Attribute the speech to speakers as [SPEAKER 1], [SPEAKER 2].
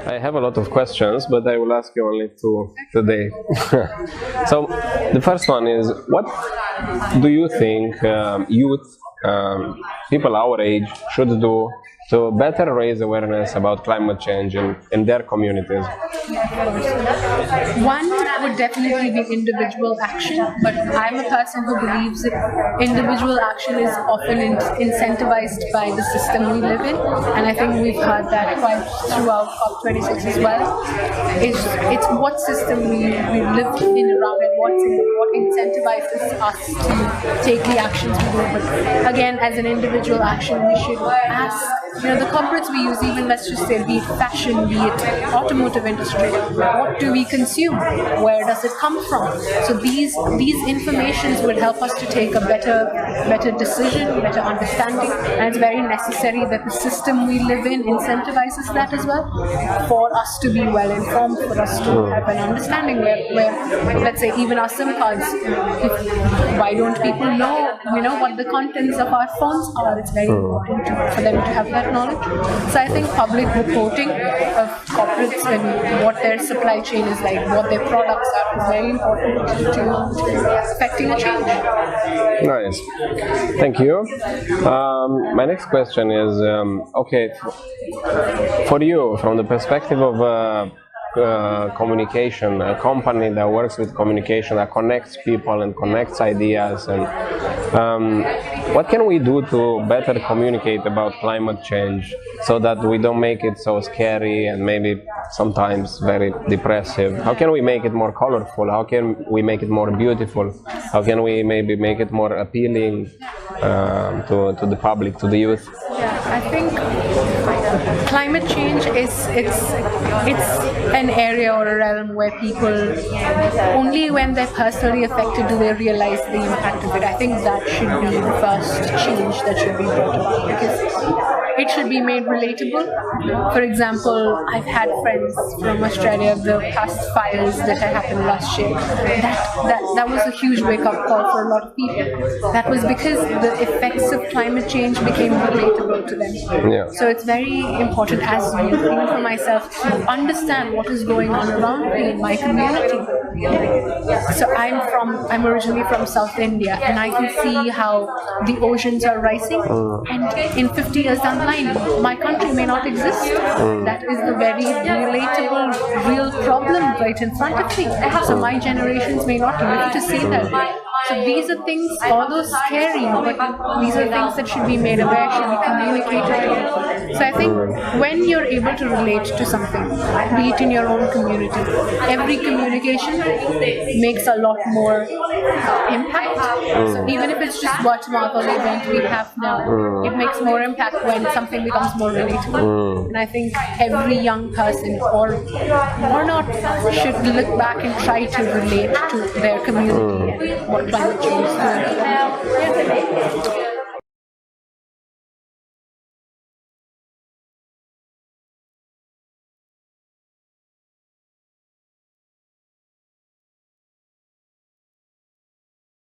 [SPEAKER 1] I have a lot of questions, but I will ask you only two today. So, the first one is, what do you think youth, people our age, should do to better raise awareness about climate change in their communities?
[SPEAKER 2] One would definitely be individual action, but I'm a person who believes that individual action is often incentivized by the system we live in, and I think we've heard that quite throughout COP26 as well. It's what system we live in around and what incentivizes us to take the actions we do. But again, as an individual action, we should ask, the corporates we use, even let's just say, be it fashion, be it automotive industry, what do we consume? Where does it come from? So these informations would help us to take a better decision, better understanding, and it's very necessary that the system we live in incentivizes that as well, for us to be well informed, for us to have an understanding where let's say even our SIM cards, why don't people know what the contents of our phones are? It's very important for them to have that knowledge. So I think public reporting of corporates and what their supply chain is like, what their products are, is very important to affecting a change.
[SPEAKER 1] Nice. Thank you. My next question is, okay, for you, from the perspective of communication, a company that works with communication, that connects people and connects ideas, and what can we do to better communicate about climate change so that we don't make it so scary and maybe sometimes very depressive? How can we make it more colorful? How can we make it more beautiful? How can we maybe make it more appealing to the public, to the youth?
[SPEAKER 2] Yeah, I think climate change it's an area or a realm where people, only when they're personally affected do they realize the impact of it. I think that should be the first change that should be brought about, because it should be made relatable. For example, I've had friends from Australia, the past fires that had happened last year. That was a huge wake-up call for a lot of people. That was because the effects of climate change became relatable to them.
[SPEAKER 1] Yeah.
[SPEAKER 2] So it's very important as youth, even for myself, to understand what is going on around me in my community. So I'm originally from South India, and I can see how the oceans are rising, and in 50 years down the line, my country may not exist. That is the very relatable, real problem right in front of me. So my generations may not live to see that. So these are things, although scary, but these are things that should be made aware, should be communicated. So I think when you're able to relate to something, be it in your own community, every communication makes a lot more impact. So even if it's just word to mouth or the event we have now, it makes more impact when something becomes more relatable. And I think every young person or not should look back and try to relate to their community, what climate change is doing.